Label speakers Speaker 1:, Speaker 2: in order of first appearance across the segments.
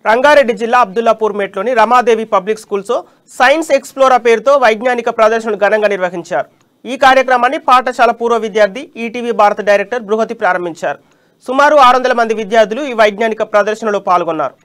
Speaker 1: రంగారెడ్డి జిల్లా అబ్దుల్లాపూర్ మెట్లోని Ramadevi public schools science Explora పేరుతో వైజ్ఞానిక ప్రదర్శనను ఘనంగా నిర్వహించారు. ఈ కార్యక్రమాన్ని పాఠశాల పూర్వ విద్యార్థి ఈటీవీ భారత డైరెక్టర్ బృహతి ప్రారంభించారు. సుమారు 600 మంది విద్యార్థులు ఈ వైజ్ఞానిక ప్రదర్శనలో పాల్గొన్నారు.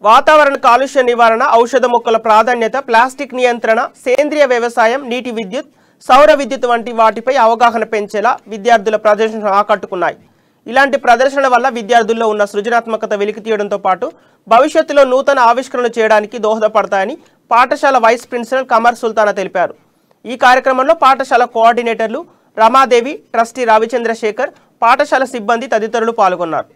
Speaker 1: వాతావరణ కాలుష్య నివారణ, ఔషధ మొక్కల ప్రాధాన్యత, ప్లాస్టిక్ నియంత్రణ, సేంద్రియ వ్యవసాయం, నీటి విద్యుత్, సౌర విద్యుత్ వంటి వాటిపై అవగాహన పెంచేలా విద్యార్థుల ప్రదర్శనలు ఆకట్టుకున్నాయి. ఇలాంటి ప్రదర్శనల వల్ల విద్యార్థుల్లో ఉన్న సృజనాత్మకత వెలికి తీయడంతో పాటు భవిష్యత్తులో నూతన ఆవిష్కరణలు చేయడానికి దోహదపడతాయని పాఠశాల వైస్ ప్రిన్సిపల్ కమర్ సుల్తానా తెలిపారు. ఈ కార్యక్రమంలో పాఠశాల కోఆర్డినేటర్లు, రమాదేవి ట్రస్టీ రవిచంద్రశేఖర్, పాఠశాల సిబ్బంది తదితరులు పాల్గొన్నారు.